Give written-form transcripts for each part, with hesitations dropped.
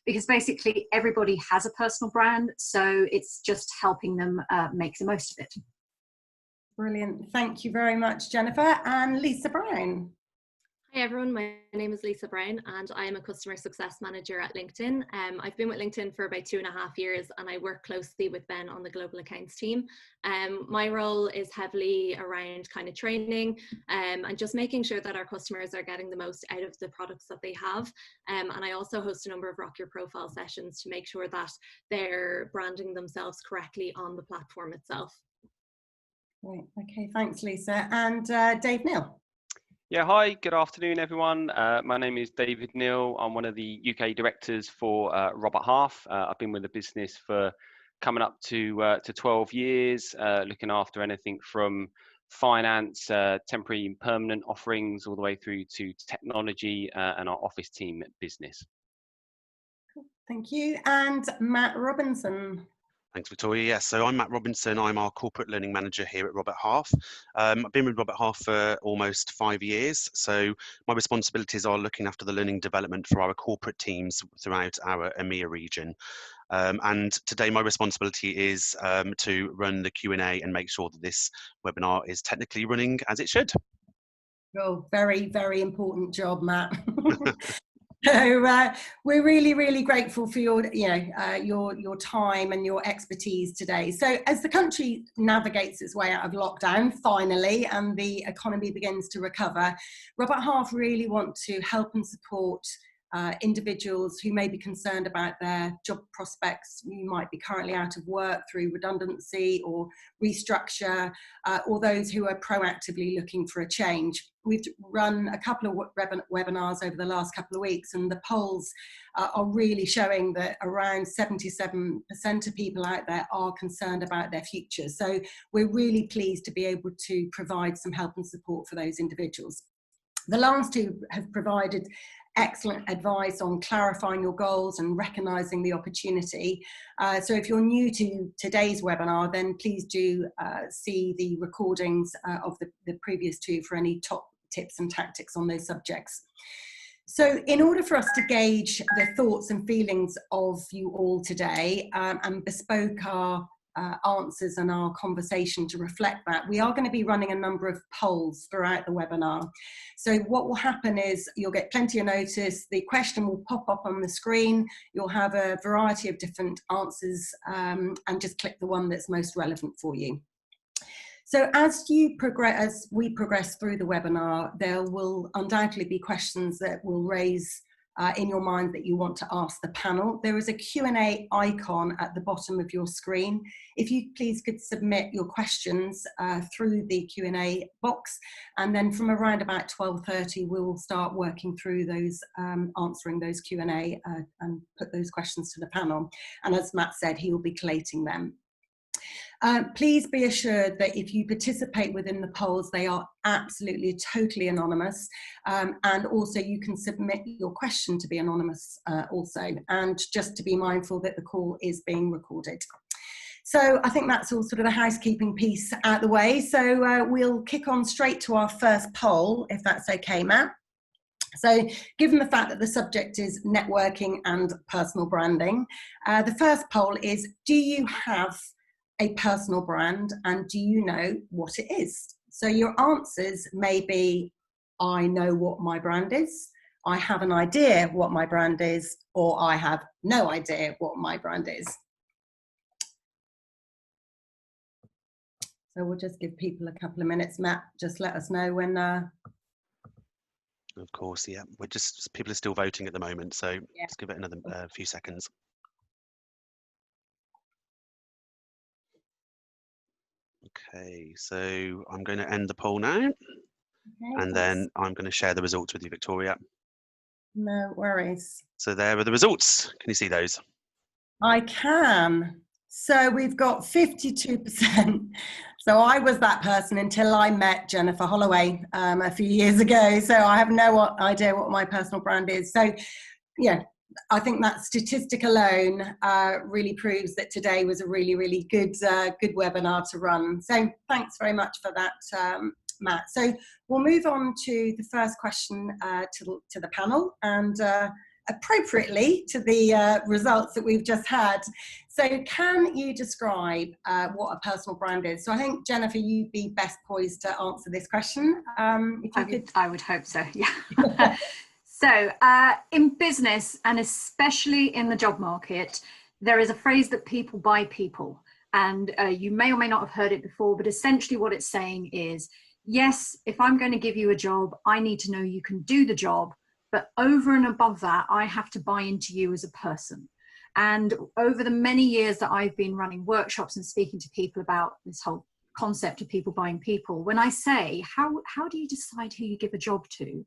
because basically everybody has a personal brand, so it's just helping them make the most of it. Brilliant. Thank you very much, Jennifer. And Lisa Brown. Hi everyone, my name is Lisa Brown and I am a customer success manager at LinkedIn. I've been with LinkedIn for about 2.5 years and I work closely with Ben on the global accounts team. My role is heavily around kind of training and just making sure that our customers are getting the most out of the products that they have. And I also host a number of Rock Your Profile sessions to make sure that they're branding themselves correctly on the platform itself. Great. Okay, thanks Lisa. And Dave Neal. Yeah, hi, good afternoon, everyone. My name is David Neal. I'm one of the UK directors for Robert Half. I've been with the business for coming up to 12 years, looking after anything from finance, temporary and permanent offerings, all the way through to technology and our office team business. Cool. Thank you. And Matt Robinson. Thanks, Victoria. Yes, so I'm Matt Robinson. I'm our corporate learning manager here at Robert Half. I've been with Robert Half for almost 5 years. So my responsibilities are looking after the learning development for our corporate teams throughout our EMEA region. And today my responsibility is to run the Q&A and make sure that this webinar is technically running as it should. Oh, very, very important job, Matt. So we're really, really grateful for your time and your expertise today. So as the country navigates its way out of lockdown, finally, and the economy begins to recover, Robert Half really want to help and support individuals who may be concerned about their job prospects. You might be currently out of work through redundancy or restructure, or those who are proactively looking for a change. We've run a couple of webinars over the last couple of weeks, and the polls are really showing that around 77% of people out there are concerned about their future. So we're really pleased to be able to provide some help and support for those individuals. The last two have provided excellent advice on clarifying your goals and recognizing the opportunity. So if you're new to today's webinar, then please do see the recordings of the previous two for any top tips and tactics on those subjects. So in order for us to gauge the thoughts and feelings of you all today and bespoke our answers and our conversation to reflect that, we are going to be running a number of polls throughout the webinar. So what will happen is you'll get plenty of notice, the question will pop up on the screen, you'll have a variety of different answers and just click the one that's most relevant for you. So as we progress through the webinar, there will undoubtedly be questions that will raise in your mind that you want to ask the panel. There is a Q&A icon at the bottom of your screen. If you please could submit your questions through the Q&A box, and then from around about 12:30 we'll start working through those, answering those Q&A and put those questions to the panel. And as Matt said, he will be collating them. Please be assured that if you participate within the polls, they are absolutely totally anonymous, and also you can submit your question to be anonymous also, and just to be mindful that the call is being recorded. So I think that's all sort of the housekeeping piece out the way. So we'll kick on straight to our first poll, if that's okay, Matt. So given the fact that the subject is networking and personal branding, the first poll is, do you have a personal brand, and do you know what it is? So your answers may be, I know what my brand is, I have an idea what my brand is, or I have no idea what my brand is. So we'll just give people a couple of minutes. Matt, just let us know when. Of course, yeah. People are still voting at the moment, so yeah. Just give it another few seconds. Okay, so I'm going to end the poll now, and then I'm going to share the results with you, Victoria. No worries. So there are the results. Can you see those? I can. So we've got 52%. So I was that person until I met Jennifer Holloway a few years ago. So I have no idea what my personal brand is. So yeah, I think that statistic alone really proves that today was a really, really good webinar to run. So thanks very much for that, Matt. So we'll move on to the first question to the panel. And appropriately to the results that we've just had. So can you describe what a personal brand is? So I think, Jennifer, you'd be best poised to answer this question. If you could. I would hope so, yeah. So in business, and especially in the job market, there is a phrase that people buy people. And you may or may not have heard it before, but essentially what it's saying is, yes, if I'm going to give you a job, I need to know you can do the job. But over and above that, I have to buy into you as a person. And over the many years that I've been running workshops and speaking to people about this whole concept of people buying people, when I say, how do you decide who you give a job to?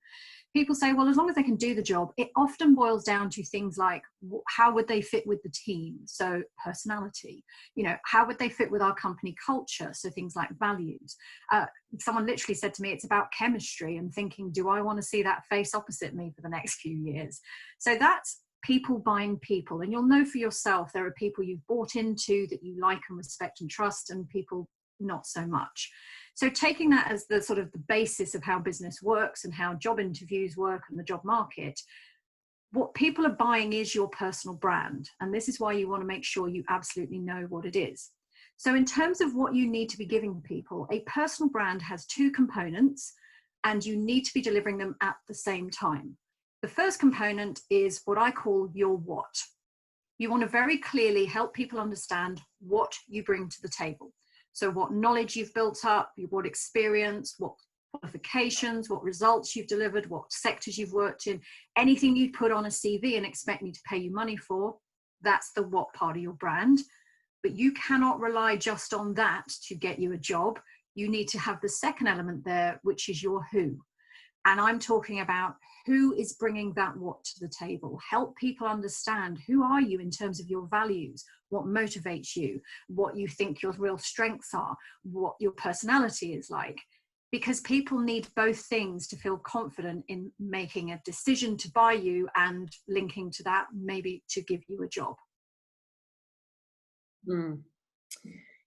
People say, well, as long as they can do the job. It often boils down to things like, how would they fit with the team? So personality, how would they fit with our company culture? So things like values. Someone literally said to me, it's about chemistry, and thinking, do I want to see that face opposite me for the next few years? So that's people buying people. And you'll know for yourself, there are people you've bought into that you like and respect and trust, and people not so much. So taking that as the sort of the basis of how business works and how job interviews work and the job market, what people are buying is your personal brand. And this is why you want to make sure you absolutely know what it is. So in terms of what you need to be giving people, a personal brand has two components, and you need to be delivering them at the same time. The first component is what I call your what. You want to very clearly help people understand what you bring to the table. So what knowledge you've built up, what experience, what qualifications, what results you've delivered, what sectors you've worked in, anything you'd put on a CV and expect me to pay you money for, that's the what part of your brand. But you cannot rely just on that to get you a job. You need to have the second element there, which is your who. And I'm talking about who is bringing that what to the table. Help people understand, who are you in terms of your values, what motivates you, what you think your real strengths are, what your personality is like. Because people need both things to feel confident in making a decision to buy you, and linking to that, maybe to give you a job.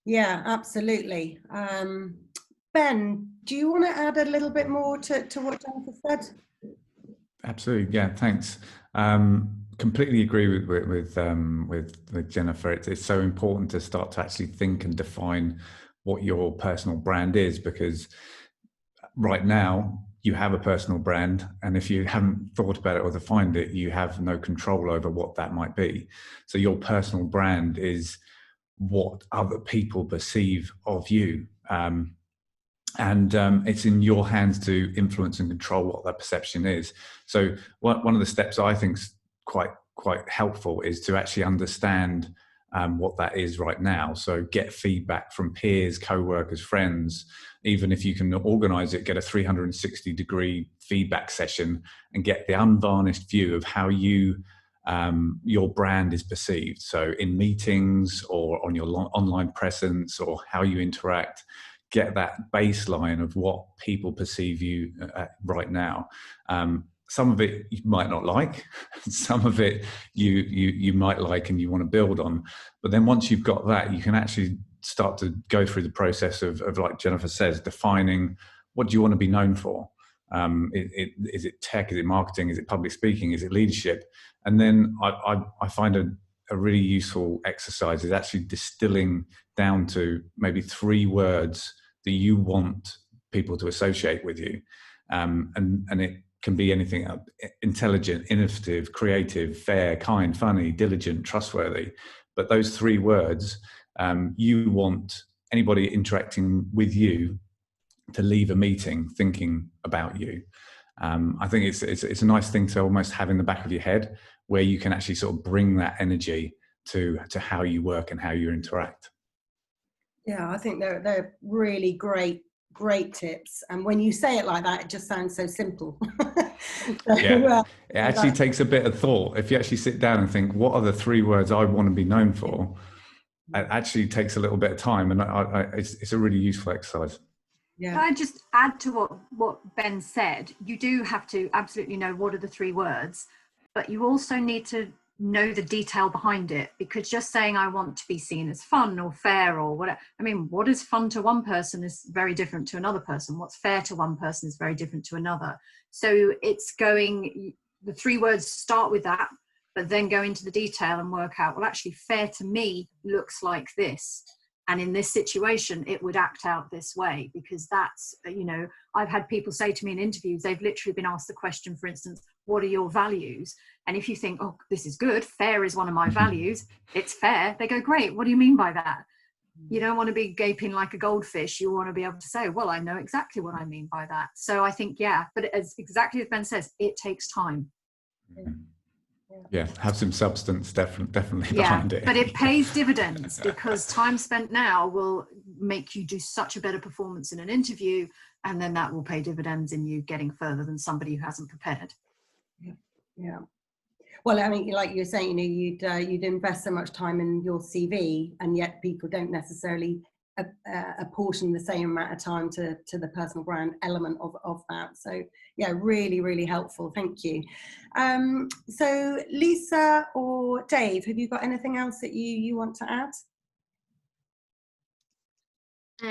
Yeah, absolutely. Ben, do you want to add a little bit more to what Jennifer said? Absolutely, yeah, thanks. Completely agree with Jennifer. It's so important to start to actually think and define what your personal brand is, because right now you have a personal brand, and if you haven't thought about it or defined it, you have no control over what that might be. So your personal brand is what other people perceive of you. And it's in your hands to influence and control what that perception is. So one of the steps I think is quite helpful is to actually understand what that is right now. So get feedback from peers, co-workers, friends. Even if you can organize it, get a 360-degree feedback session and get the unvarnished view of how your brand is perceived. So in meetings or on your online presence or how you interact, get that baseline of what people perceive you right now. Some of it you might not like, some of it you might like and you want to build on. But then once you've got that, you can actually start to go through the process of like Jennifer says, defining what do you want to be known for. Is it tech? Is it marketing? Is it public speaking? Is it leadership? And then I find a really useful exercise is actually distilling down to maybe 3 words that you want people to associate with you. And it can be anything: intelligent, innovative, creative, fair, kind, funny, diligent, trustworthy. But those 3 words, you want anybody interacting with you to leave a meeting thinking about you. I think it's a nice thing to almost have in the back of your head, where you can actually sort of bring that energy to how you work and how you interact. Yeah, I think they're really great tips. And when you say it like that, it just sounds so simple. Yeah, it actually takes a bit of thought. If you actually sit down and think, what are the 3 words I want to be known for? It actually takes a little bit of time, and it's a really useful exercise. Yeah. Can I just add to what Ben said? You do have to absolutely know what are the 3 words, but you also need to know the detail behind it, because just saying I want to be seen as fun or fair or whatever, I mean, what is fun to one person is very different to another person. What's fair to one person is very different to another. So the 3 words start with that, but then go into the detail and work out, well, actually fair to me looks like this. And in this situation, it would act out this way, because that's, you know, I've had people say to me in interviews, they've literally been asked the question, for instance, what are your values? And if you think, oh, this is good, fair is one of my values, it's fair, they go, great, what do you mean by that? You don't want to be gaping like a goldfish. You want to be able to say, well, I know exactly what I mean by that. So I think, yeah, but as exactly as Ben says, it takes time. Yeah, have some substance definitely behind it. But it pays dividends, because time spent now will make you do such a better performance in an interview, and then that will pay dividends in you getting further than somebody who hasn't prepared. Yeah. Well, I mean, like you're saying, you know, you'd invest so much time in your CV, and yet people don't necessarily apportion the same amount of time to the personal brand element of that. So yeah, really, really helpful. Thank you. So Lisa or Dave, have you got anything else that you want to add?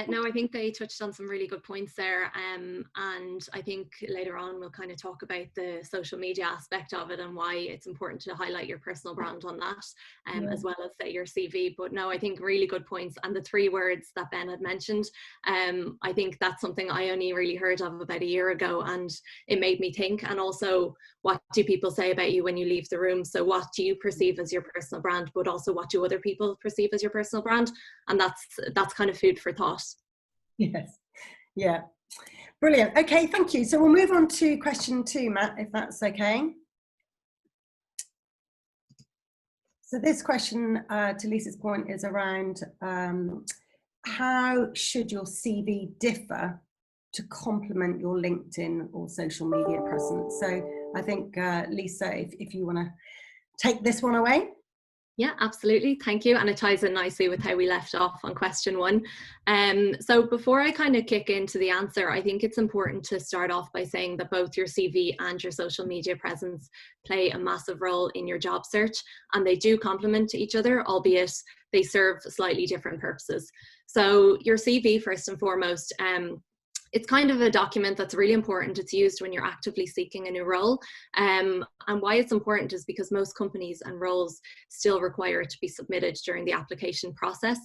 No, I think they touched on some really good points there, and I think later on we'll kind of talk about the social media aspect of it and why it's important to highlight your personal brand on that, as well as say your CV. But no, I think really good points. And the 3 words that Ben had mentioned, I think that's something I only really heard of about a year ago, and it made me think. And also, what do people say about you when you leave the room? So what do you perceive as your personal brand, but also what do other people perceive as your personal brand? And that's kind of food for thought. Yes. Yeah. Brilliant. Okay, thank you. So we'll move on to question 2, Matt, if that's okay. So this question, to Lisa's point, is around how should your CV differ to complement your LinkedIn or social media presence? So I think, Lisa, if you want to take this one away. Yeah, absolutely. Thank you. And it ties in nicely with how we left off on question 1. So before I kind of kick into the answer, I think it's important to start off by saying that both your CV and your social media presence play a massive role in your job search, and they do complement each other, albeit they serve slightly different purposes. So your CV, first and foremost, it's kind of a document that's really important. It's used when you're actively seeking a new role. And why it's important is because most companies and roles still require it to be submitted during the application process.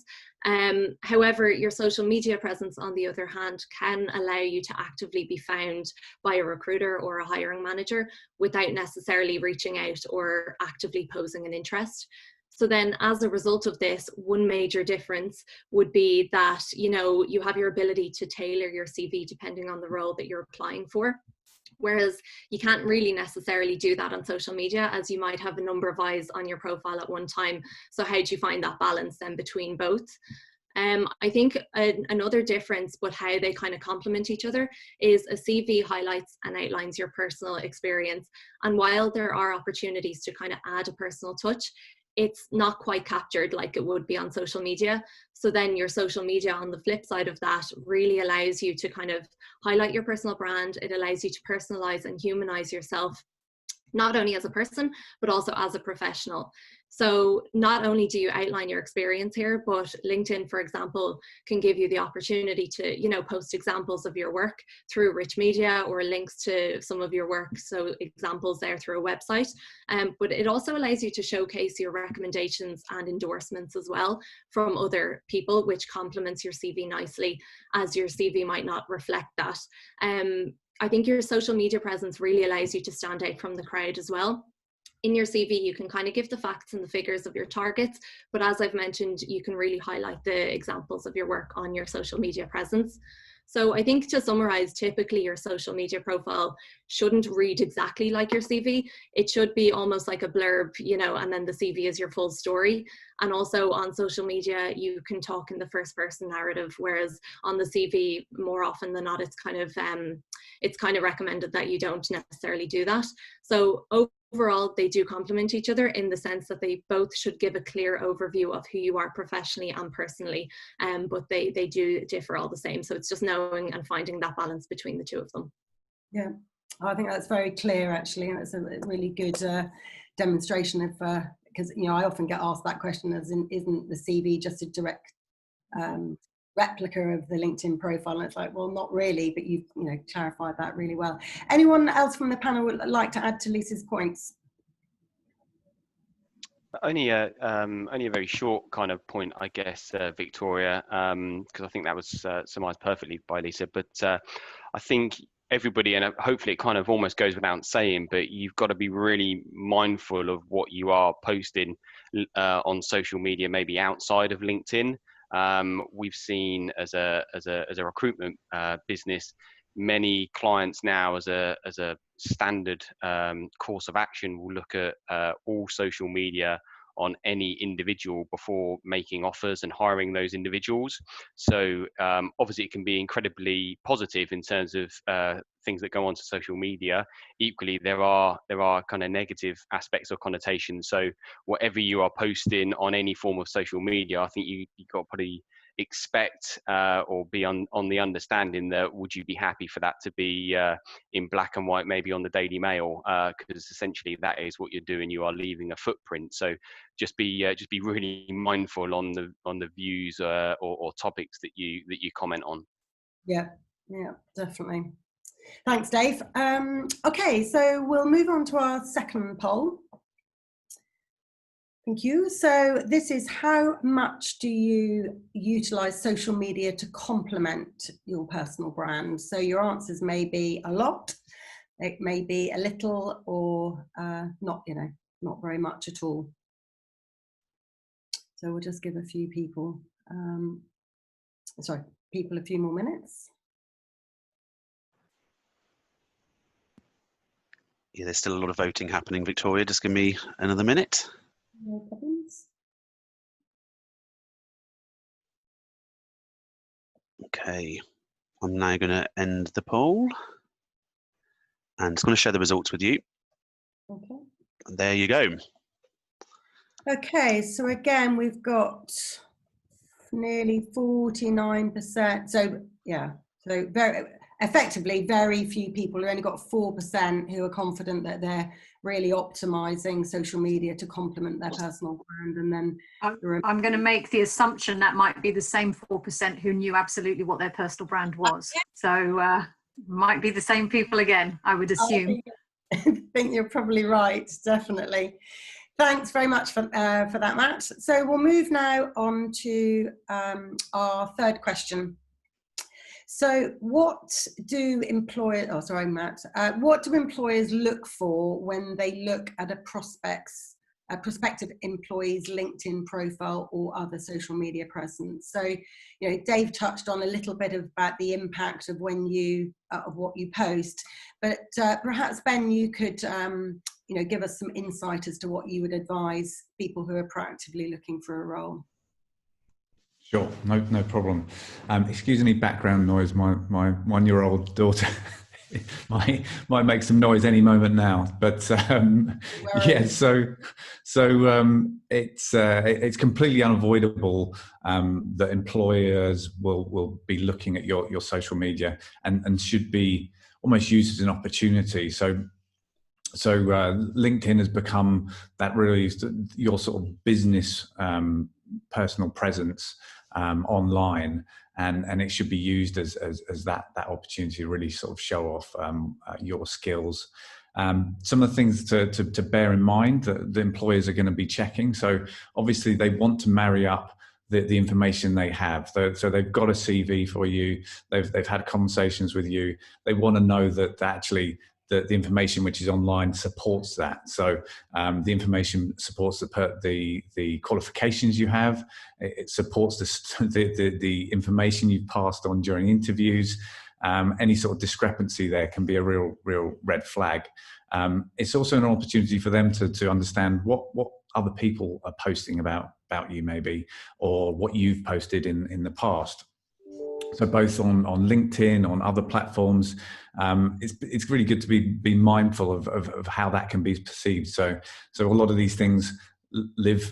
However, your social media presence, on the other hand, can allow you to actively be found by a recruiter or a hiring manager without necessarily reaching out or actively posing an interest. So then as a result of this, one major difference would be that, you know, you have your ability to tailor your CV depending on the role that you're applying for. Whereas you can't really necessarily do that on social media, as you might have a number of eyes on your profile at one time. So how do you find that balance then between both? I think another difference, but how they kind of complement each other, is a CV highlights and outlines your personal experience. And while there are opportunities to kind of add a personal touch, it's not quite captured like it would be on social media. So then your social media, on the flip side of that, really allows you to kind of highlight your personal brand. It allows you to personalize and humanize yourself, not only as a person, but also as a professional. So not only do you outline your experience here, but LinkedIn, for example, can give you the opportunity to, you know, post examples of your work through rich media or links to some of your work. So examples there through a website. But it also allows you to showcase your recommendations and endorsements as well from other people, which complements your CV nicely, as your CV might not reflect that. I think your social media presence really allows you to stand out from the crowd as well. In your CV, you can kind of give the facts and the figures of your targets, but as I've mentioned, you can really highlight the examples of your work on your social media presence. So I think, to summarize, typically your social media profile shouldn't read exactly like your CV. It should be almost like a blurb, you know, and then the CV is your full story. And also on social media, you can talk in the first person narrative, whereas on the CV, more often than not, it's kind of recommended that you don't necessarily do that. So overall, they do complement each other in the sense that they both should give a clear overview of who you are professionally and personally, but they do differ all the same. So it's just knowing and finding that balance between the two of them. Yeah, I think that's very clear, actually. That's a really good demonstration of, because, you know, I often get asked that question, as in, isn't the CV just a direct replica of the LinkedIn profile. And it's like, well, not really, but you've clarified that really well. Anyone else from the panel would like to add to Lisa's points? Only a very short kind of point, I guess, Victoria, because I think that was summarised perfectly by Lisa. But I think everybody, and hopefully it kind of almost goes without saying, but you've got to be really mindful of what you are posting on social media, maybe outside of LinkedIn. We've seen as a recruitment business, many clients now as a standard course of action will look at all social media on any individual before making offers and hiring those individuals. So obviously it can be incredibly positive in terms of things that go onto social media. Equally, there are kind of negative aspects or connotations. So whatever you are posting on any form of social media, I think you've got to probably expect or be on the understanding that would you be happy for that to be in black and white, maybe on the Daily Mail, because essentially that is what you're doing. You are leaving a footprint. So just be really mindful on the views or topics that you comment on. Yeah, definitely. Thanks, Dave. Okay, so we'll move on to our second poll. Thank you. So this is, how much do you utilize social media to complement your personal brand? So your answers may be a lot, it may be a little, or not very much at all. So we'll just give a few people, a few more minutes. Yeah, there's still a lot of voting happening, Victoria. Just give me another minute. No problems. Okay, I'm now going to end the poll and it's going to share the results with you. Okay. And there you go. Okay, so again, we've got nearly 49%. So yeah, so very few people. We've only got 4% who are confident that they're really optimizing social media to complement their personal brand. And then I'm going to make the assumption that might be the same 4% who knew absolutely what their personal brand was. So might be the same people again, I would assume. I think you're probably right, definitely. Thanks very much for that, Matt. So we'll move now on to our third question. So what do employers look for when they look at a prospective employee's LinkedIn profile or other social media presence? So, Dave touched on a little bit about the impact of of what you post, but perhaps Ben, you could give us some insight as to what you would advise people who are proactively looking for a role. Sure, no problem. Excuse any background noise. My 1-year-old daughter might make some noise any moment now. But yeah, so it's completely unavoidable that employers will be looking at your social media and should be almost used as an opportunity. So LinkedIn has become that really your sort of business personal presence online, and it should be used as that opportunity to really sort of show off your skills. Some of the things to bear in mind that the employers are going to be checking. So obviously they want to marry up the information they have. So they've got a CV for you. They've had conversations with you. They want to know that actually the information which is online supports that. So the information supports the qualifications you have. It supports the information you've passed on during interviews. Any sort of discrepancy there can be a real red flag. It's also an opportunity for them to understand what other people are posting about you maybe, or what you've posted in the past. So both on LinkedIn, on other platforms, it's really good to be mindful of how that can be perceived. So a lot of these things live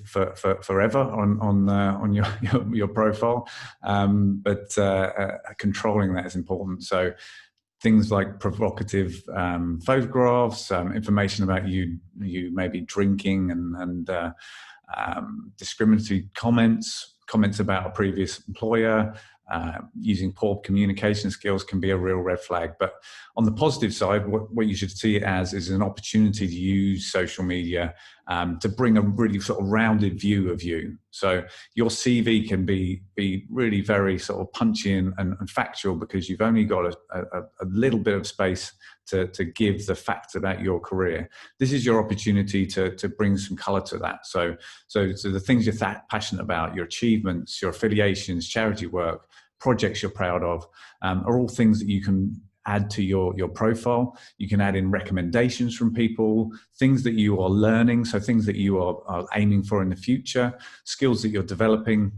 forever on your profile, but controlling that is important. So things like provocative photographs, information about you maybe drinking, and discriminatory comments about a previous employer, using poor communication skills can be a real red flag. But on the positive side, what you should see it as is an opportunity to use social media to bring a really sort of rounded view of you. So your CV can be really very sort of punchy and factual, because you've only got a little bit of space to give the facts about your career. This is your opportunity to bring some color to that. So the things you're passionate about, your achievements, your affiliations, charity work, projects you're proud of, are all things that you can add to your profile. You can add in recommendations from people, things that you are learning, so things that you are aiming for in the future, skills that you're developing,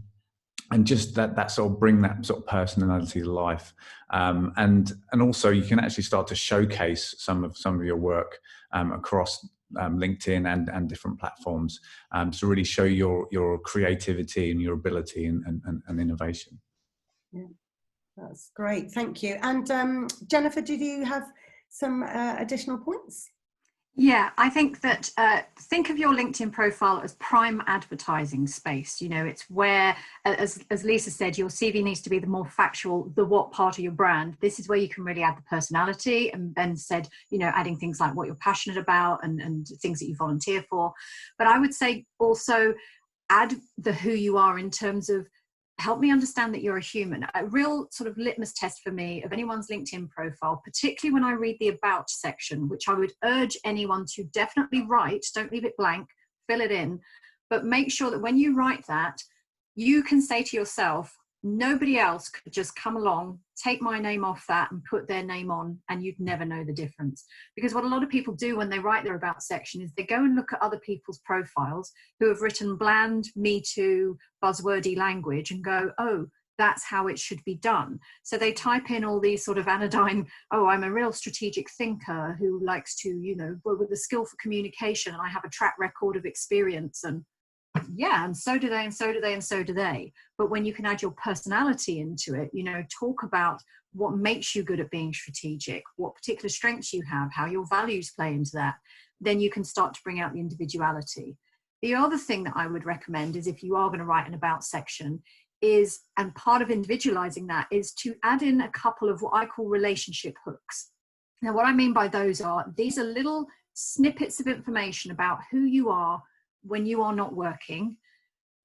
and just that sort of bring that sort of personality to life. And also you can actually start to showcase some of your work across LinkedIn and different platforms, to really show your creativity and your ability and innovation. Yeah, that's great, thank you. And Jennifer, did you have some additional points? Yeah, I think that think of your LinkedIn profile as prime advertising space. You know, it's where, as Lisa said, your CV needs to be the more factual, the what part of your brand. This is where you can really add the personality, and Ben said, you know, adding things like what you're passionate about and things that you volunteer for. But I would say also add the who you are, in terms of help me understand that you're a human. A real sort of litmus test for me of anyone's LinkedIn profile, particularly when I read the about section, which I would urge anyone to definitely write, don't leave it blank, fill it in, but make sure that when you write that, you can say to yourself, nobody else could just come along, take my name off that and put their name on, and you'd never know the difference. Because what a lot of people do when they write their about section is they go and look at other people's profiles who have written bland, me too, buzzwordy language and go, oh, that's how it should be done. So they type in all these sort of anodyne, oh, I'm a real strategic thinker who likes to, you know, with a skill for communication, and I have a track record of experience, and yeah, and so do they, and so do they, and so do they. But when you can add your personality into it, you know, talk about what makes you good at being strategic, what particular strengths you have, how your values play into that, then you can start to bring out the individuality. The other thing that I would recommend is, if you are going to write an about section, is, and part of individualizing that is to add in a couple of what I call relationship hooks. Now, what I mean by those are, these are little snippets of information about who you are when you are not working,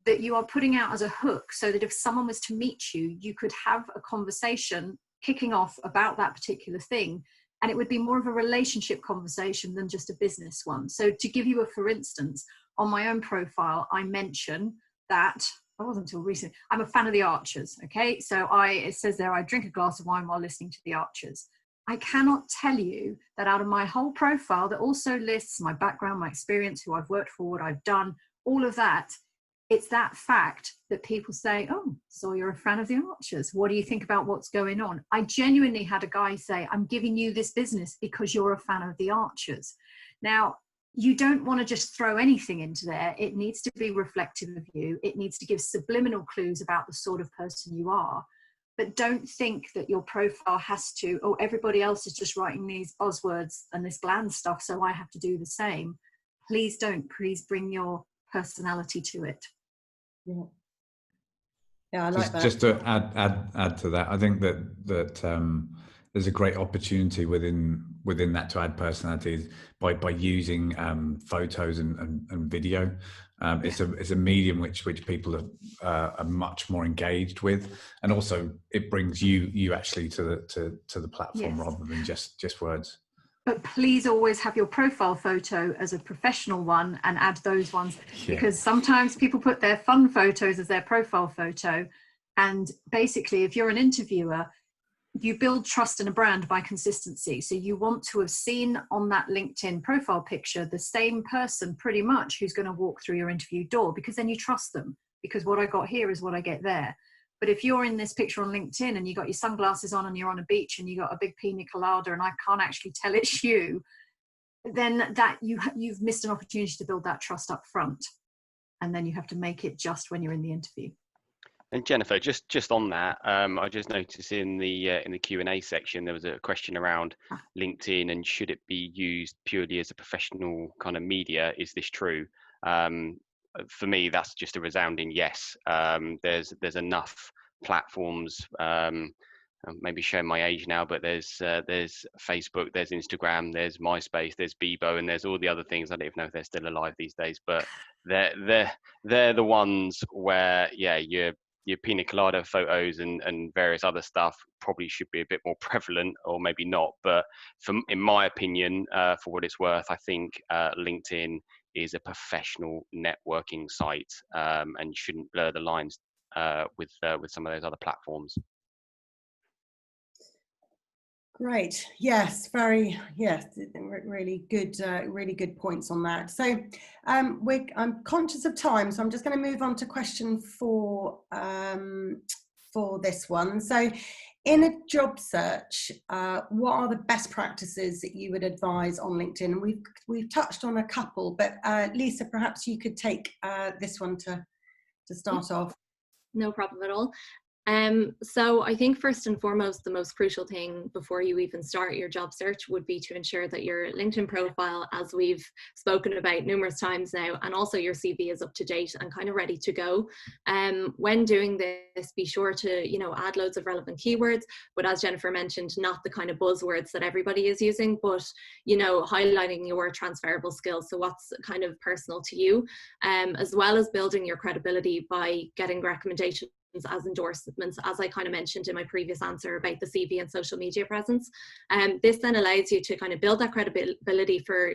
that you are putting out as a hook, so that if someone was to meet you, you could have a conversation kicking off about that particular thing, and it would be more of a relationship conversation than just a business one. So to give you a for instance, on my own profile, I mention that I wasn't until recent, I'm a fan of the Archers. Okay, so it says there, I drink a glass of wine while listening to the Archers. I cannot tell you that out of my whole profile that also lists my background, my experience, who I've worked for, what I've done, all of that, it's that fact that people say, oh, so you're a fan of the Archers. What do you think about what's going on? I genuinely had a guy say, I'm giving you this business because you're a fan of the Archers. Now, you don't want to just throw anything into there. It needs to be reflective of you. It needs to give subliminal clues about the sort of person you are. But don't think that your profile has to, oh, everybody else is just writing these buzzwords and this bland stuff, so I have to do the same. Please don't. Please bring your personality to it. Yeah, I like that. Just to add to that, I think that there's a great opportunity within that to add personalities by using photos and video. It's a medium which people are much more engaged with, and also it brings you actually to the platform, yes, rather than just words. But please always have your profile photo as a professional one and add those ones, yeah, because sometimes people put their fun photos as their profile photo, and basically if you're an interviewer, you build trust in a brand by consistency. So you want to have seen on that LinkedIn profile picture the same person pretty much who's going to walk through your interview door, because then you trust them, because what I got here is what I get there. But if you're in this picture on LinkedIn and you got your sunglasses on and you're on a beach and you got a big pina colada and I can't actually tell it's you, then that you've missed an opportunity to build that trust up front. And then you have to make it just when you're in the interview. And Jennifer, just on that, I just noticed in the Q&A section there was a question around LinkedIn and should it be used purely as a professional kind of media? Is this true? For me, that's just a resounding yes. There's enough platforms. Maybe showing my age now, but there's Facebook, there's Instagram, there's MySpace, there's Bebo, and there's all the other things. I don't even know if they're still alive these days, but they're the ones where, yeah, your pina colada photos and various other stuff probably should be a bit more prevalent, or maybe not. But in my opinion, for what it's worth, I think LinkedIn is a professional networking site, and you shouldn't blur the lines with some of those other platforms. Great. Yes, really good points on that. So I'm conscious of time, so I'm just going to move on to question 4 for this one. So in a job search, what are the best practices that you would advise on LinkedIn? We've touched on a couple, but Lisa, perhaps you could take this one to start off. No problem at all. So I think first and foremost, the most crucial thing before you even start your job search would be to ensure that your LinkedIn profile, as we've spoken about numerous times now, and also your CV is up to date and kind of ready to go. When doing this, be sure to, add loads of relevant keywords, but as Jennifer mentioned, not the kind of buzzwords that everybody is using, but, highlighting your transferable skills. So what's kind of personal to you, as well as building your credibility by getting recommendations as endorsements, as I kind of mentioned in my previous answer about the CV and social media presence. This then allows you to kind of build that credibility for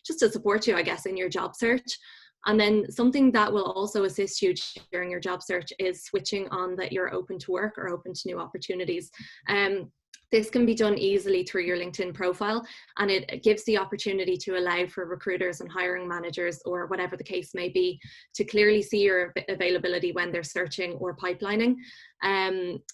just to support you, I guess, in your job search. And then something that will also assist you during your job search is switching on that you're open to work or open to new opportunities. This can be done easily through your LinkedIn profile, and it gives the opportunity to allow for recruiters and hiring managers, or whatever the case may be, to clearly see your availability when they're searching or pipelining.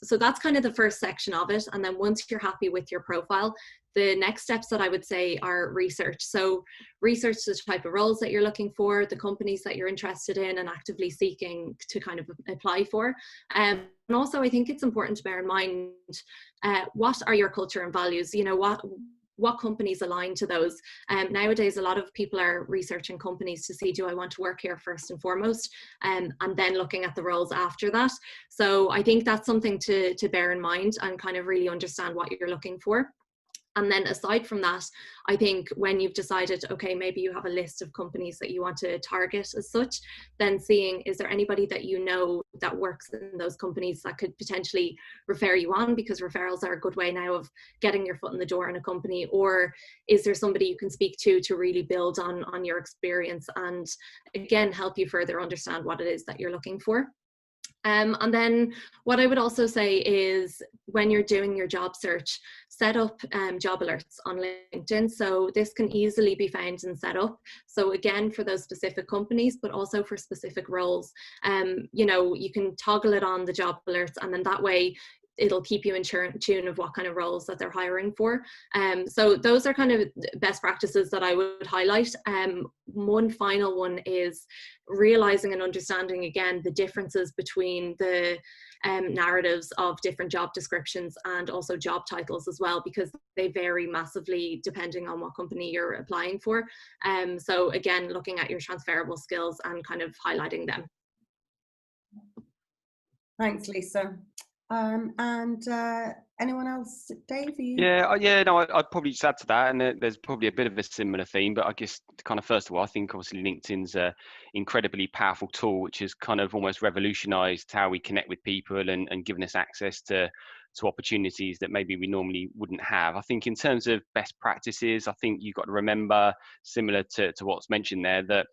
So that's kind of the first section of it. And then once you're happy with your profile, the next steps that I would say are research. So research the type of roles that you're looking for, the companies that you're interested in and actively seeking to kind of apply for. And also I think it's important to bear in mind, what are your culture and values? What companies align to those? Nowadays, a lot of people are researching companies to see, do I want to work here first and foremost, and then looking at the roles after that. So I think that's something to bear in mind and kind of really understand what you're looking for. And then aside from that, I think when you've decided, okay, maybe you have a list of companies that you want to target as such, then seeing, is there anybody that you know that works in those companies that could potentially refer you on, because referrals are a good way now of getting your foot in the door in a company, or is there somebody you can speak to really build on your experience and again, help you further understand what it is that you're looking for. And then what I would also say is, when you're doing your job search, set up job alerts on LinkedIn. So this can easily be found and set up. So again, for those specific companies, but also for specific roles, you can toggle it on the job alerts, and then that way it'll keep you in tune of what kind of roles that they're hiring for. So those are kind of best practices that I would highlight. One final one is realizing and understanding, again, the differences between the narratives of different job descriptions and also job titles as well, because they vary massively depending on what company you're applying for. So again, looking at your transferable skills and kind of highlighting them. Thanks, Lisa. And anyone else, Dave? I'd probably just add to that, and there's probably a bit of a similar theme, but I guess kind of first of all, I think obviously LinkedIn's an incredibly powerful tool, which has kind of almost revolutionized how we connect with people and given us access to opportunities that maybe we normally wouldn't have. I think in terms of best practices, I think you've got to remember, similar to what's mentioned there, that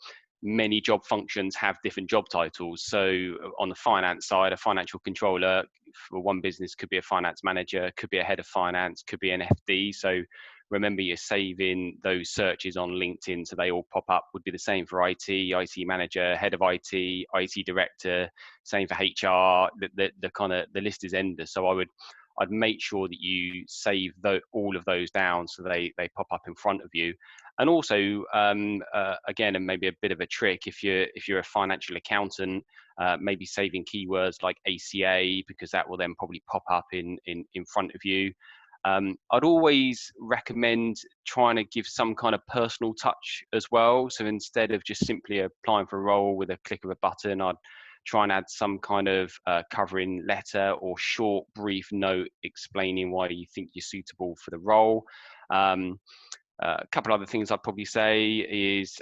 many job functions have different job titles. So on the finance side, a financial controller for one business could be a finance manager, could be a head of finance, could be an FD. So remember, you're saving those searches on LinkedIn so they all pop up. Would be the same for IT manager, head of IT, IT director, same for HR. The list is endless. So I'd make sure that you save all of those down so they pop up in front of you. And also, again, and maybe a bit of a trick, if you're a financial accountant, maybe saving keywords like ACA, because that will then probably pop up in front of you. I'd always recommend trying to give some kind of personal touch as well. So instead of just simply applying for a role with a click of a button, I'd try and add some kind of covering letter or short, brief note explaining why you think you're suitable for the role. A couple other things I'd probably say is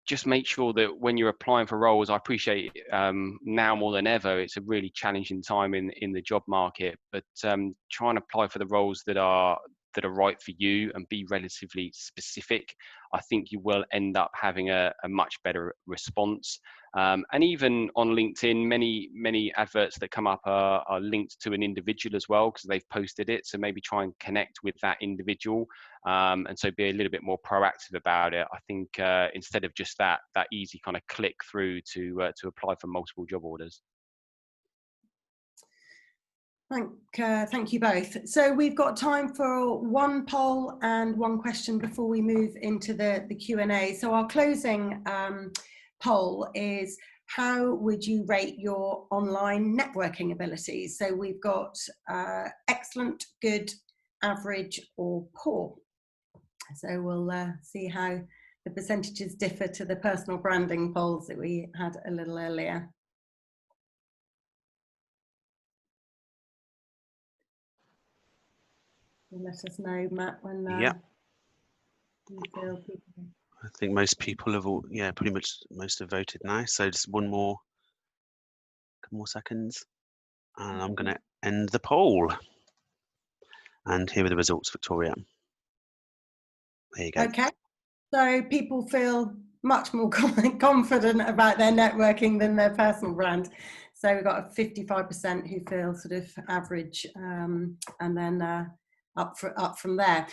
just make sure that when you're applying for roles, I appreciate now more than ever, it's a really challenging time in the job market, but try and apply for the roles that are right for you and be relatively specific. I think you will end up having a much better response. And even on LinkedIn, many adverts that come up are linked to an individual as well, because they've posted it. So maybe try and connect with that individual, and so be a little bit more proactive about it. I think instead of just that easy kind of click through to apply for multiple job orders. Thank you both. So we've got time for one poll and one question before we move into the Q&A. So our closing poll is, how would you rate your online networking abilities? So we've got excellent, good, average, or poor. So we'll see how the percentages differ to the personal branding polls that we had a little earlier. Let us know, Matt, when you feel people. I think most people have all, pretty much most have voted now. So just couple more seconds, and I'm going to end the poll. And here are the results, Victoria. There you go. Okay, so people feel much more confident about their networking than their personal brand. So we've got a 55% who feel sort of average, and then up from there.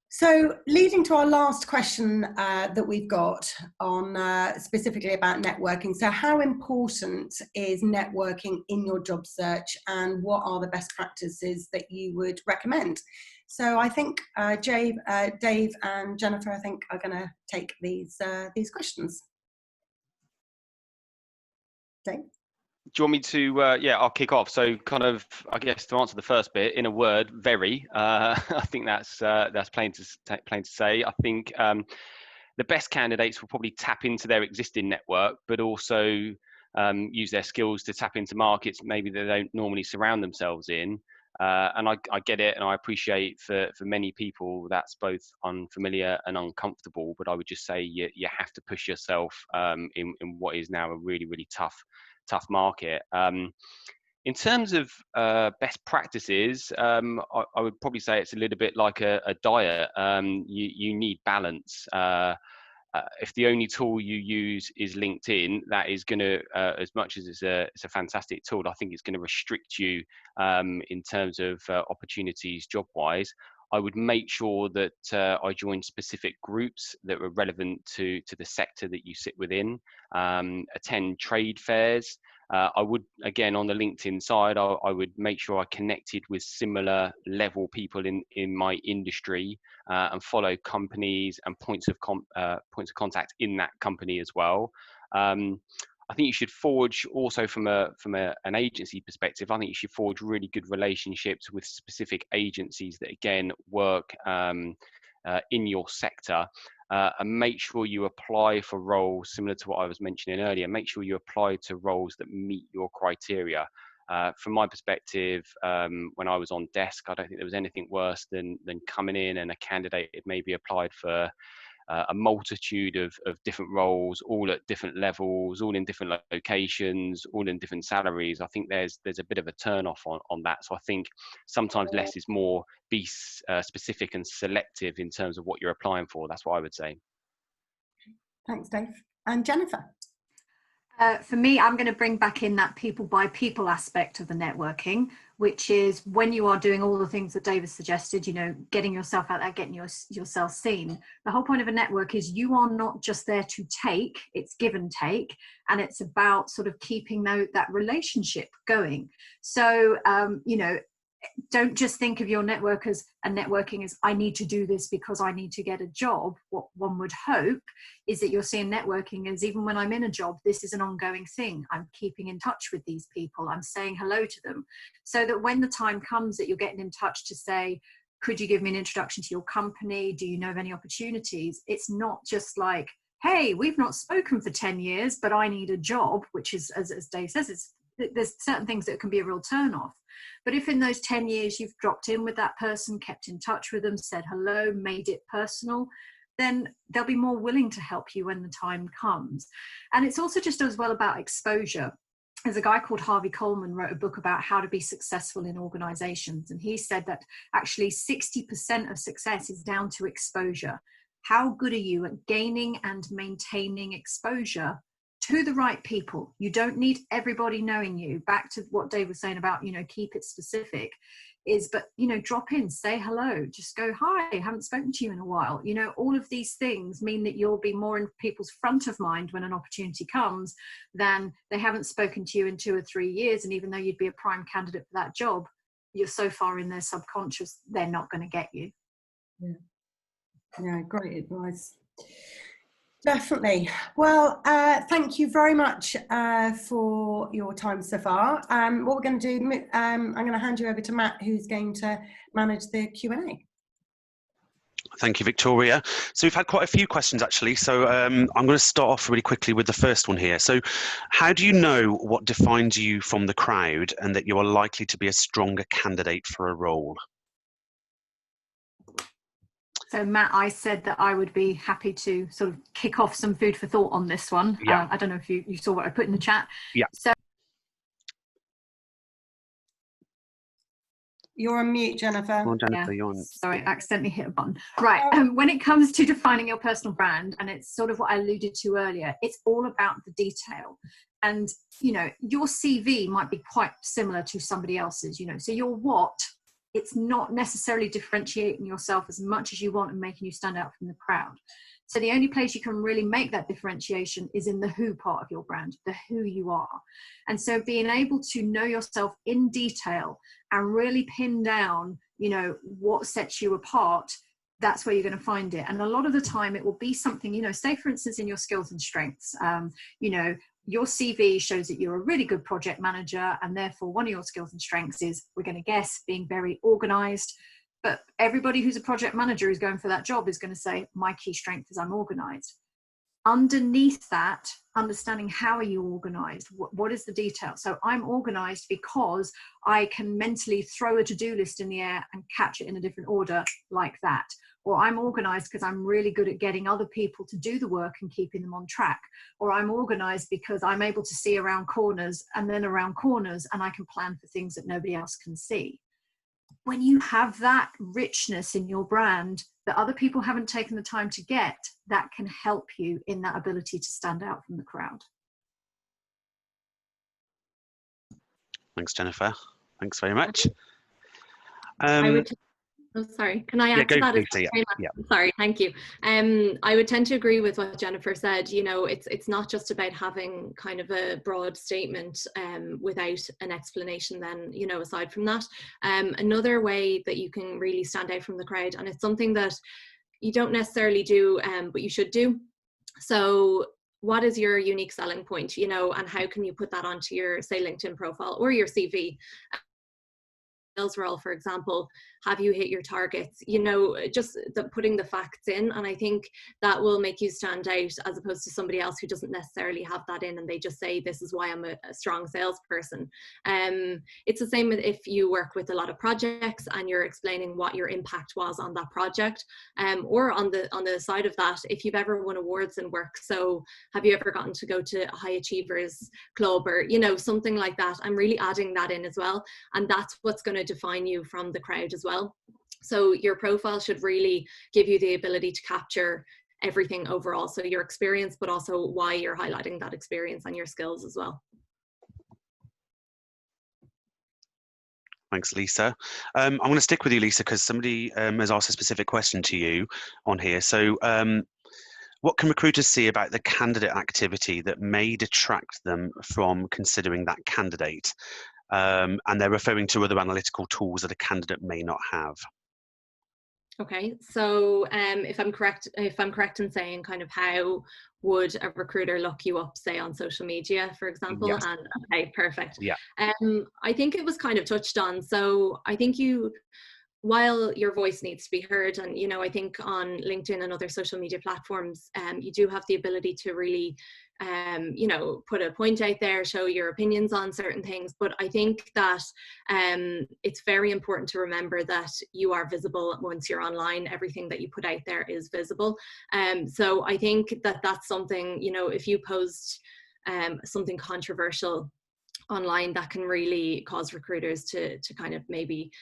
So leading to our last question that we've got on specifically about networking. So how important is networking in your job search, and what are the best practices that you would recommend? So I think Dave and Jennifer, I think, are going to take these questions. Dave? Do you want me to, I'll kick off. So kind of, I guess to answer the first bit, in a word, very, I think that's plain to say. I think the best candidates will probably tap into their existing network, but also use their skills to tap into markets maybe they don't normally surround themselves in. And I get it, and I appreciate for many people that's both unfamiliar and uncomfortable, but I would just say you have to push yourself in what is now a really, really tough market. In terms of best practices, I would probably say it's a little bit like a diet. You need balance. If the only tool you use is LinkedIn, that is going to, as much as it's a fantastic tool, I think it's going to restrict you in terms of opportunities job-wise. I would make sure that I join specific groups that were relevant to the sector that you sit within, attend trade fairs. I would, again, on the LinkedIn side, I would make sure I connected with similar level people in my industry, and follow companies and points of contact in that company as well. I think you should forge, also from an agency perspective, I think you should forge really good relationships with specific agencies that, again, work in your sector, and make sure you apply for roles similar to what I was mentioning earlier. Make sure you apply to roles that meet your criteria. From my perspective, when I was on desk, I don't think there was anything worse than coming in and a candidate had maybe applied for a multitude of different roles, all at different levels, all in different locations, all in different salaries. I think there's a bit of a turn off on that. So I think sometimes less is more. Be specific and selective in terms of what you're applying for. That's what I would say. Thanks, Dave. And Jennifer? For me, I'm going to bring back in that people by people aspect of the networking, which is when you are doing all the things that Dave has suggested, getting yourself out there, getting yourself seen. The whole point of a network is you are not just there to take, it's give and take, and it's about sort of keeping that relationship going. So, don't just think of your network as, and networking as, I need to do this because I need to get a job. What one would hope is that you're seeing networking as, even when I'm in a job, this is an ongoing thing. I'm keeping in touch with these people. I'm saying hello to them, so that when the time comes that you're getting in touch to say, could you give me an introduction to your company? Do you know of any opportunities? It's not just like, hey, we've not spoken for 10 years, but I need a job, which is, as Dave says, there's certain things that can be a real turn off. But if in those 10 years you've dropped in with that person, kept in touch with them, said hello, made it personal, then they'll be more willing to help you when the time comes. And it's also just as well about exposure. There's a guy called Harvey Coleman wrote a book about how to be successful in organizations. And he said that actually 60% of success is down to exposure. How good are you at gaining and maintaining exposure to the right people? You don't need everybody knowing you. Back to what Dave was saying about, keep it specific. But drop in, say hello, just go, hi, haven't spoken to you in a while. All of these things mean that you'll be more in people's front of mind when an opportunity comes than they haven't spoken to you in 2 or 3 years. And even though you'd be a prime candidate for that job, you're so far in their subconscious, they're not going to get you. Yeah, great advice. Definitely. Well, thank you very much for your time so far. What we're going to do, I'm going to hand you over to Matt, who's going to manage the Q&A. Thank you, Victoria. So we've had quite a few questions actually. So I'm going to start off really quickly with the first one here. So how do you know what defines you from the crowd and that you are likely to be a stronger candidate for a role? So Matt, I said that I would be happy to sort of kick off some food for thought on this one. Yeah. I don't know if you saw what I put in the chat. Yeah. So you're on mute, Jennifer. Well, Jennifer, yeah. you're on. Sorry, I accidentally hit a button. Right. When it comes to defining your personal brand, and it's sort of what I alluded to earlier, it's all about the detail. And, your CV might be quite similar to somebody else's, so your what, it's not necessarily differentiating yourself as much as you want and making you stand out from the crowd. So the only place you can really make that differentiation is in the who part of your brand, the who you are. And so being able to know yourself in detail and really pin down, what sets you apart, that's where you're going to find it. And a lot of the time it will be something, say for instance, in your skills and strengths, your CV shows that you're a really good project manager, and therefore one of your skills and strengths is, we're going to guess, being very organized. But everybody who's a project manager who's going for that job is going to say, my key strength is I'm organized. Underneath that, understanding how are you organized? What is the detail? So I'm organized because I can mentally throw a to-do list in the air and catch it in a different order like that. Or I'm organized because I'm really good at getting other people to do the work and keeping them on track. Or I'm organized because I'm able to see around corners and then around corners, and I can plan for things that nobody else can see. When you have that richness in your brand that other people haven't taken the time to get, that can help you in that ability to stand out from the crowd. Thanks, Jennifer. Thanks very much. Oh, sorry. Can I add to that? Lisa, yeah. Sorry, thank you. I would tend to agree with what Jennifer said. It's not just about having kind of a broad statement without an explanation then, aside from that. Another way that you can really stand out from the crowd, and it's something that you don't necessarily do, but you should do. So what is your unique selling point, and how can you put that onto your, say, LinkedIn profile or your CV? Sales role, for example, have you hit your targets? Just putting the facts in, and I think that will make you stand out as opposed to somebody else who doesn't necessarily have that in and they just say, this is why I'm a strong salesperson. It's the same if you work with a lot of projects and you're explaining what your impact was on that project, or on the side of that, if you've ever won awards in work. So have you ever gotten to go to a High Achievers Club or something like that? I'm really adding that in as well, and that's what's going to define you from the crowd as well. So your profile should really give you the ability to capture everything overall, so your experience, but also why you're highlighting that experience and your skills as well. Thanks, Lisa. I'm going to stick with you, Lisa, because somebody has asked a specific question to you on here. So what can recruiters see about the candidate activity that may detract them from considering that candidate? And they're referring to other analytical tools that a candidate may not have. Okay, so if I'm correct in saying kind of how would a recruiter look you up, say on social media, for example? Yes. And okay, perfect. Yeah. I think it was kind of touched on. So I think while your voice needs to be heard, and you know, I think on LinkedIn and other social media platforms, you do have the ability to really, you know, put a point out there, show your opinions on certain things. But I think that it's very important to remember that you are visible once you're online. Everything that you put out there is visible. So I think that that's something, you know, if you post something controversial online, that can really cause recruiters to kind of maybe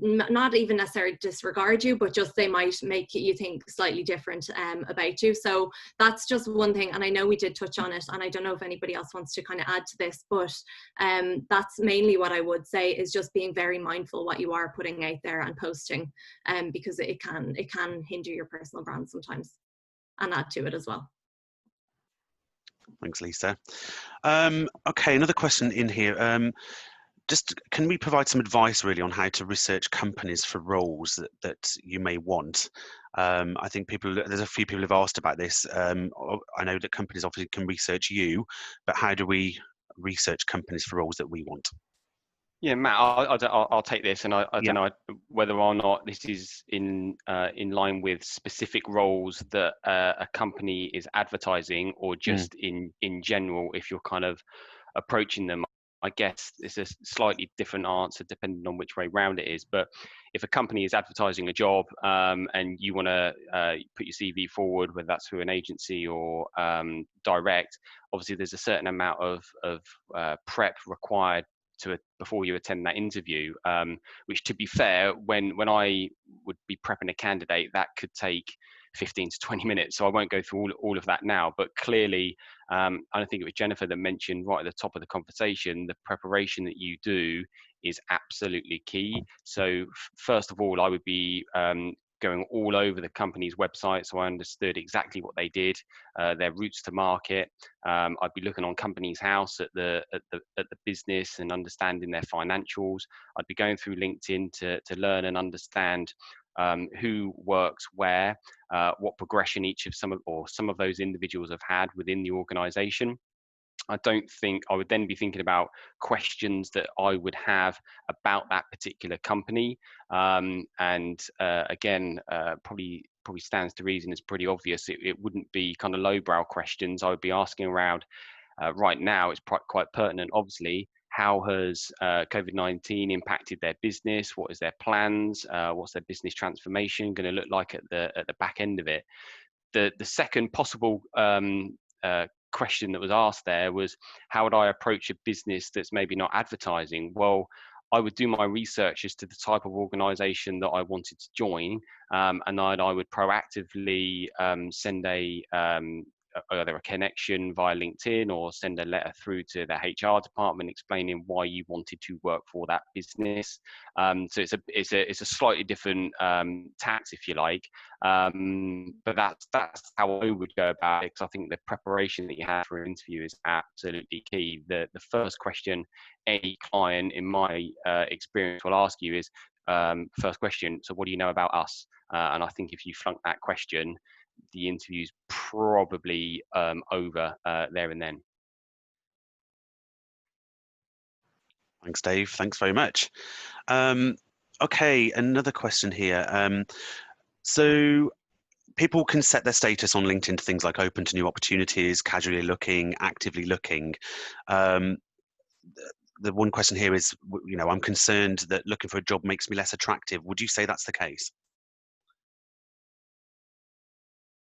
not even necessarily disregard you, but just they might make you think slightly different about you. So that's just one thing. And I know we did touch on it, and I don't know if anybody else wants to kind of add to this, but that's mainly what I would say, is just being very mindful what you are putting out there and posting, because it can hinder your personal brand sometimes and add to it as well. Thanks, Lisa. Okay, another question in here. Just can we provide some advice really on how to research companies for roles that you may want? I think there's a few people who've asked about this. I know that companies obviously can research you, but how do we research companies for roles that we want? Yeah, Matt, I'll take this, and I don't know whether or not this is in line with specific roles that a company is advertising, or just in general, if you're kind of approaching them. I guess it's a slightly different answer depending on which way round it is. But if a company is advertising a job and you want to put your CV forward, whether that's through an agency or direct, obviously there's a certain amount of prep required before you attend that interview, which, to be fair, when I would be prepping a candidate, that could take 15 to 20 minutes. So I won't go through all of that now, but clearly, I think it was Jennifer that mentioned right at the top of the conversation, the preparation that you do is absolutely key. So first of all, I would be going all over the company's website, so I understood exactly what they did, their routes to market. I'd be looking on Companies House at the business and understanding their financials. I'd be going through LinkedIn to learn and understand who works where, what progression each of some of those individuals have had within the organization. I don't think I would then be thinking about questions that I would have about that particular company. Again, probably stands to reason, it's pretty obvious. It wouldn't be kind of lowbrow questions. I would be asking around, right now, it's quite pertinent, obviously, how has COVID-19 impacted their business? What is their plans? What's their business transformation going to look like at the back end of it? The second possible question that was asked there was, how would I approach a business that's maybe not advertising? Well, I would do my research as to the type of organization that I wanted to join, and I would proactively send either a connection via LinkedIn or send a letter through to the HR department explaining why you wanted to work for that business. So it's a slightly different tax, if you like, but that's how I would go about it, because I think the preparation that you have for an interview is absolutely key. The first question any client, in my experience, will ask you is, first question, so what do you know about us? And I think if you flunk that question, the interview's probably over there and then. Thanks, Dave. Thanks very much. Okay, another question here. So people can set their status on LinkedIn to things like open to new opportunities, casually looking, actively looking. The one question here is, I'm concerned that looking for a job makes me less attractive. Would you say that's the case?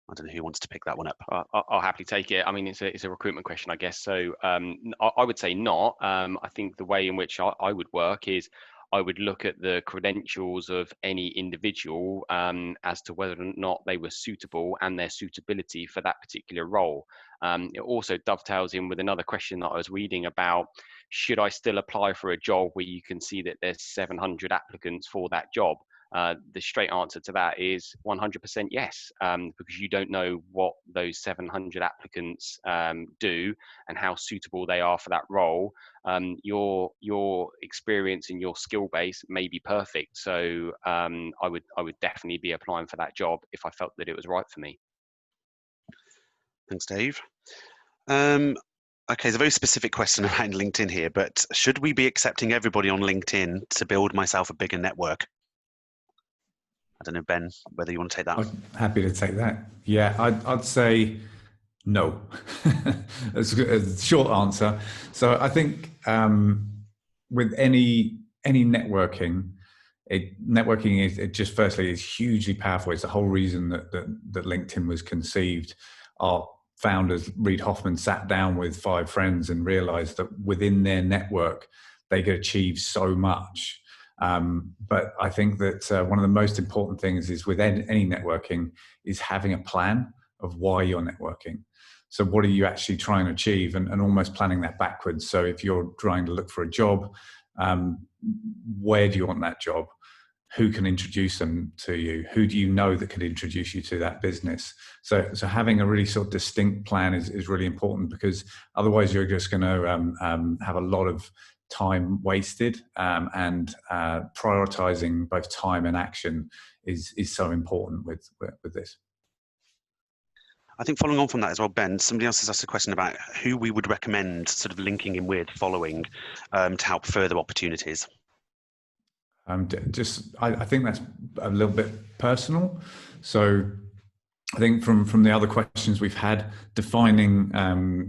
I don't know who wants to pick that one up. I'll happily take it. I mean, it's a recruitment question, I guess. So I would say not. I think the way in which I would work is I would look at the credentials of any individual as to whether or not they were suitable and their suitability for that particular role. It also dovetails in with another question that I was reading about, should I still apply for a job where you can see that there's 700 applicants for that job? The straight answer to that is 100% yes, because you don't know what those 700 applicants do and how suitable they are for that role. Your experience and your skill base may be perfect, so I would definitely be applying for that job if I felt that it was right for me. Thanks, Dave. Okay, there's a very specific question around LinkedIn here, but should we be accepting everybody on LinkedIn to build myself a bigger network? I don't know, Ben, whether you want to take that. I'm happy to take that. Yeah, I'd say no. That's a short answer. So I think with any networking, networking is just firstly is hugely powerful. It's the whole reason that LinkedIn was conceived. Our founders, Reid Hoffman, sat down with 5 friends and realized that within their network they could achieve so much. But I think that one of the most important things is with any networking is having a plan of why you're networking. So what are you actually trying to achieve, and almost planning that backwards. So if you're trying to look for a job, where do you want that job? Who can introduce them to you? Who do you know that could introduce you to that business? So having a really sort of distinct plan is really important, because otherwise you're just going to have a lot of time wasted, and prioritizing both time and action is so important with this. I think following on from that as well, Ben, somebody else has asked a question about who we would recommend sort of linking in with, following, to help further opportunities. I think that's a little bit personal. So I think from the other questions we've had, defining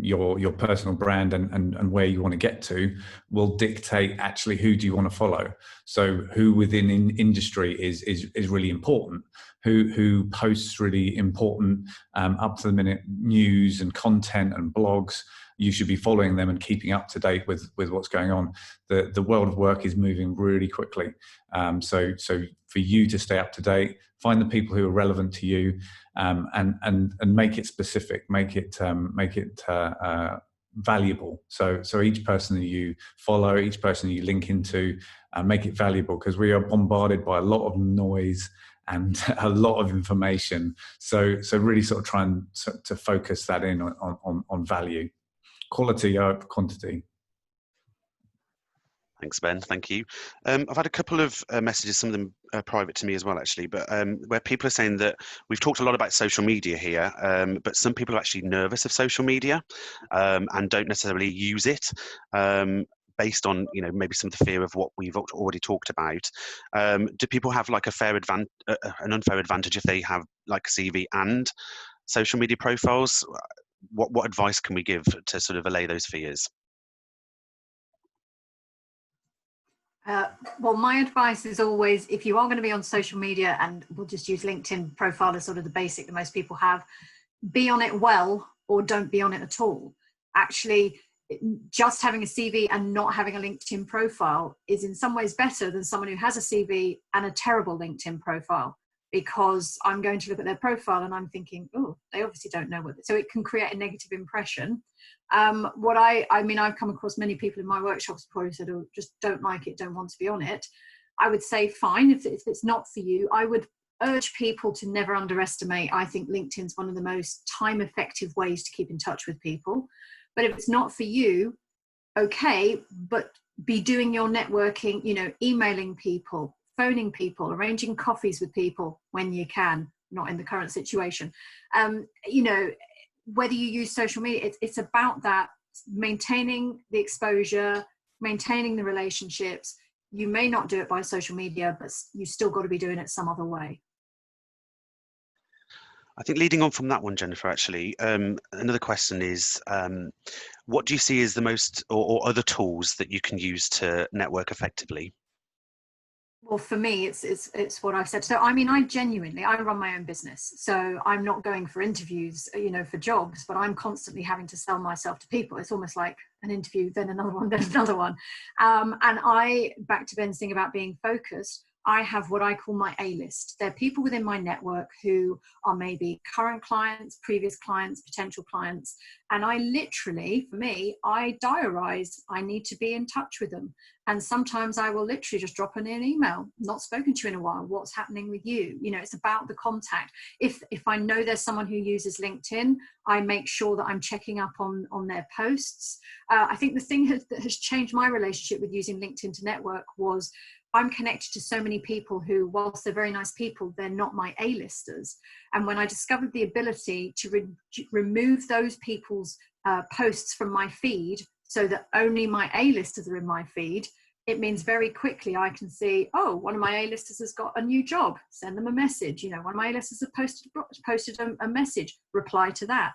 your personal brand and where you want to get to will dictate actually who do you want to follow. So who within industry is really important, who posts really important up to the minute news and content and blogs. You should be following them and keeping up to date with what's going on. The world of work is moving really quickly. So for you to stay up to date, find the people who are relevant to you, and make it specific, make it valuable. So each person that you follow, each person you link into, make it valuable, because we are bombarded by a lot of noise and a lot of information. So really sort of try and to focus that in on value. Quality over quantity. Thanks, Ben. Thank you. I've had a couple of messages, some of them private to me as well, actually, but where people are saying that we've talked a lot about social media here, but some people are actually nervous of social media and don't necessarily use it. Based on, you know, maybe some of the fear of what we've already talked about. Do people have like an unfair advantage if they have like a CV and social media profiles? What advice can we give to sort of allay those fears? Well, my advice is always, if you are going to be on social media, and we'll just use LinkedIn profile as sort of the basic that most people have, be on it well or don't be on it at all. Actually, just having a CV and not having a LinkedIn profile is in some ways better than someone who has a CV and a terrible LinkedIn profile, because I'm going to look at their profile and I'm thinking, oh, they obviously don't know so it can create a negative impression. I've come across many people in my workshops before who said, oh, just don't like it, don't want to be on it. I would say, fine, if it's not for you. I would urge people to never underestimate. I think LinkedIn's one of the most time effective ways to keep in touch with people. But if it's not for you, okay, but be doing your networking, you know, emailing people, phoning people, arranging coffees with people when you can, not in the current situation. You know, whether you use social media, it's about that, maintaining the exposure, maintaining the relationships. You may not do it by social media, but you still got to be doing it some other way. I think leading on from that one, Jennifer, actually, another question is, what do you see as the most, or other tools that you can use to network effectively? Well, for me, it's what I've said. So, I mean, I run my own business. So I'm not going for interviews, you know, for jobs, but I'm constantly having to sell myself to people. It's almost like an interview, then another one, then another one. And back to Ben's thing about being focused, I have what I call my A-list. They're people within my network who are maybe current clients, previous clients, potential clients. And I literally, for me, I diarize, I need to be in touch with them. And sometimes I will literally just drop in an email, not spoken to in a while, what's happening with you? You know, it's about the contact. If I know there's someone who uses LinkedIn, I make sure that I'm checking up on their posts. I think the thing that has changed my relationship with using LinkedIn to network was I'm connected to so many people who, whilst they're very nice people, they're not my A-listers. And when I discovered the ability to remove those people's posts from my feed so that only my A-listers are in my feed, it means very quickly I can see, oh, one of my A-listers has got a new job, send them a message. You know, one of my A-listers has posted a message, reply to that.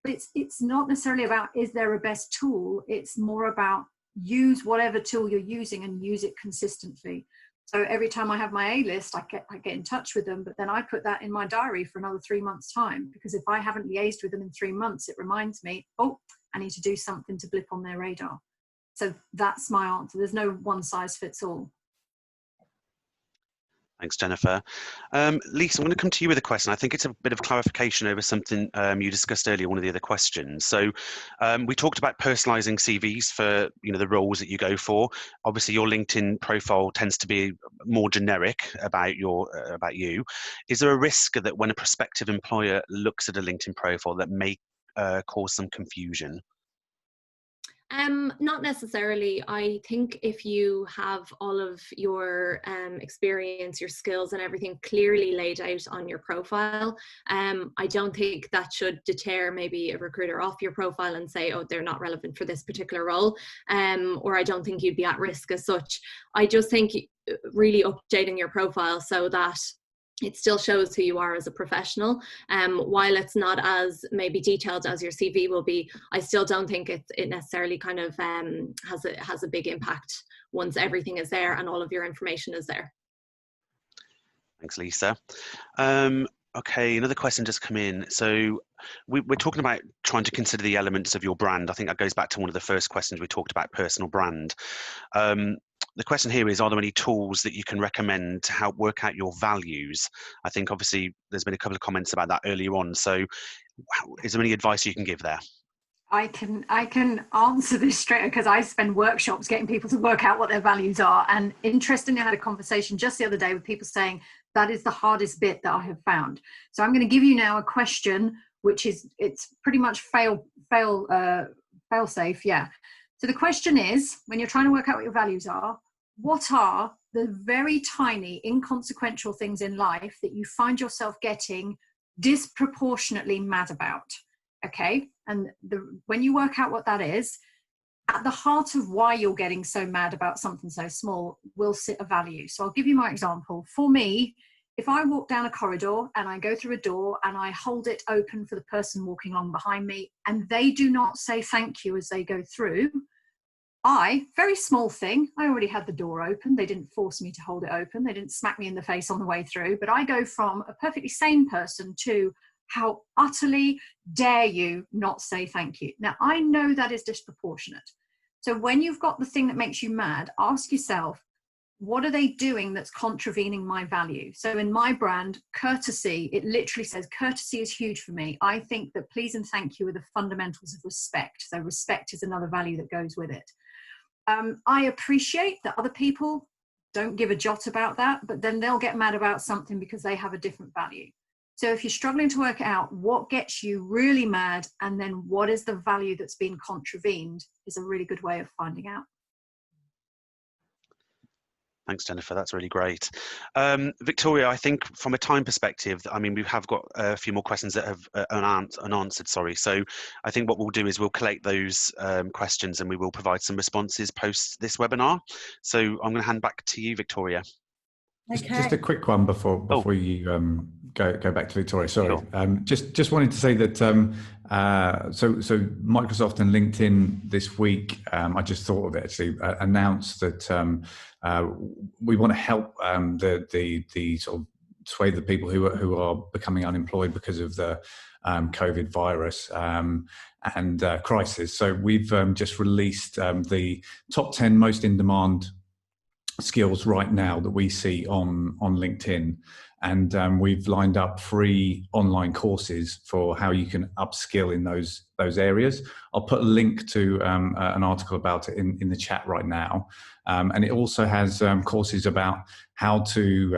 But it's not necessarily about, is there a best tool? It's more about use whatever tool you're using and use it consistently. So every time I have my A-list, I get in touch with them, but then I put that in my diary for another 3 months' time, because if I haven't liaised with them in 3 months, it reminds me, oh, I need to do something to blip on their radar. So that's my answer. There's no one size fits all. Thanks, Jennifer. Lisa, I'm going to come to you with a question. I think it's a bit of clarification over something you discussed earlier, one of the other questions. So we talked about personalizing CVs for the roles that you go for. Obviously, your LinkedIn profile tends to be more generic about you. Is there a risk that when a prospective employer looks at a LinkedIn profile that may cause some confusion? Not necessarily. I think if you have all of your experience, your skills and everything clearly laid out on your profile, I don't think that should deter maybe a recruiter off your profile and say, oh, they're not relevant for this particular role, or I don't think you'd be at risk as such. I just think really updating your profile so that it still shows who you are as a professional. While it's not as maybe detailed as your CV will be, I still don't think it necessarily kind of has a big impact once everything is there and all of your information is there. Thanks, Lisa. Okay, another question just come in. So we're talking about trying to consider the elements of your brand. I think that goes back to one of the first questions we talked about, personal brand. The question here is, are there any tools that you can recommend to help work out your values? I think obviously there's been a couple of comments about that earlier on. So is there any advice you can give there? I can answer this straight, because I spend workshops getting people to work out what their values are. And interestingly, I had a conversation just the other day with people saying that is the hardest bit that I have found. So I'm going to give you now a question, which is, it's pretty much fail safe. Yeah. So the question is, when you're trying to work out what your values are, what are the very tiny, inconsequential things in life that you find yourself getting disproportionately mad about? Okay. And when you work out what that is, at the heart of why you're getting so mad about something so small will sit a value. So I'll give you my example. For me, if I walk down a corridor and I go through a door and I hold it open for the person walking along behind me, and they do not say thank you as they go through, very small thing, I already had the door open. They didn't force me to hold it open. They didn't smack me in the face on the way through. But I go from a perfectly sane person to, how utterly dare you not say thank you? Now, I know that is disproportionate. So when you've got the thing that makes you mad, ask yourself, what are they doing that's contravening my value? So in my brand, courtesy, it literally says courtesy is huge for me. I think that please and thank you are the fundamentals of respect. So respect is another value that goes with it. I appreciate that other people don't give a jot about that, but then they'll get mad about something because they have a different value. So if you're struggling to work out what gets you really mad and then what is the value that's been contravened, is a really good way of finding out. Thanks, Jennifer. That's really great. Victoria, I think from a time perspective, I mean, we have got a few more questions that have unanswered, sorry. So I think what we'll do is we'll collate those questions and we will provide some responses post this webinar. So I'm going to hand back to you, Victoria. Okay. Just a quick one before you go back to Victoria. Sorry, sure. Just wanted to say that so Microsoft and LinkedIn this week, I just thought of it actually, announced that we want to help the sort of sway the people who are becoming unemployed because of the COVID virus and crisis. So we've just released the top 10 most in demand skills right now that we see on LinkedIn, and we've lined up free online courses for how you can upskill in those areas. I'll put a link to an article about it in the chat right now, and it also has courses about how to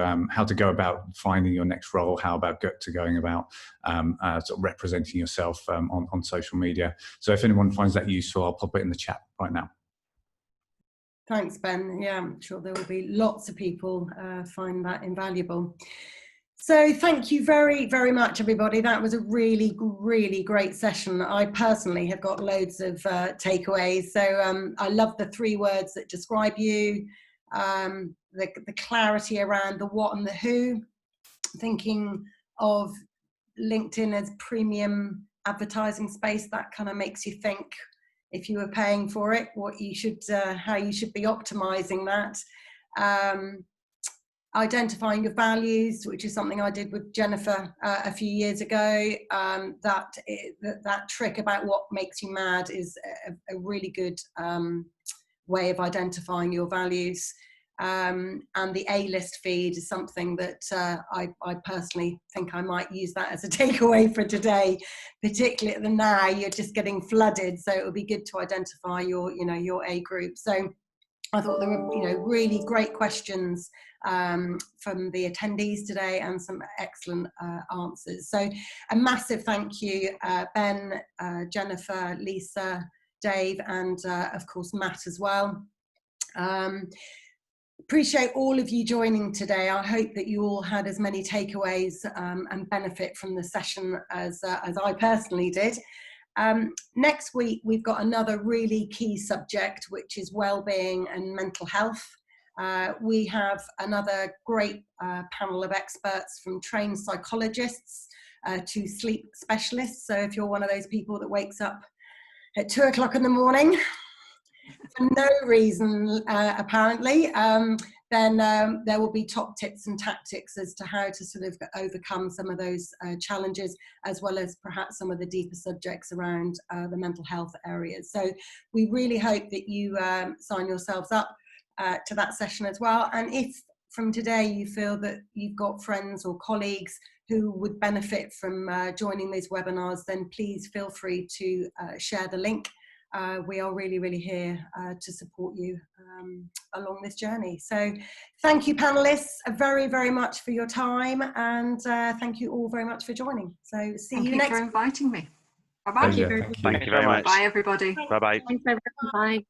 go about finding your next role, how about going about sort of representing yourself on social media. So if anyone finds that useful, I'll pop it in the chat right now. Thanks, Ben. Yeah, I'm sure there will be lots of people find that invaluable. So thank you very, very much, everybody. That was a really, really great session. I personally have got loads of takeaways. So I love the 3 words that describe you, the clarity around the what and the who, thinking of LinkedIn as premium advertising space. That kind of makes you think, if you were paying for it, what you should, how you should be optimizing that. Identifying your values, which is something I did with Jennifer a few years ago. That trick about what makes you mad is a really good way of identifying your values. And the A-list feed is something that I personally think I might use that as a takeaway for today, particularly at the now you're just getting flooded. So it would be good to identify your, your A group. So I thought there were, really great questions from the attendees today and some excellent answers. So a massive thank you, Ben, Jennifer, Lisa, Dave, and of course, Matt as well. Appreciate all of you joining today. I hope that you all had as many takeaways and benefit from the session as I personally did. Next week, we've got another really key subject, which is well-being and mental health. We have another great panel of experts, from trained psychologists to sleep specialists. So if you're one of those people that wakes up at 2 o'clock in the morning for no reason, apparently, then there will be top tips and tactics as to how to sort of overcome some of those challenges, as well as perhaps some of the deeper subjects around the mental health areas. So we really hope that you sign yourselves up to that session as well. And if from today you feel that you've got friends or colleagues who would benefit from joining these webinars, then please feel free to share the link. We are really, really here to support you along this journey. So thank you, panelists, very, very much for your time, and thank you all very much for joining. So see you next. Thank you for inviting me. Bye-bye. Thank you very much. Thank you very much. Bye, everybody. Bye-bye. Thanks, everyone. Bye.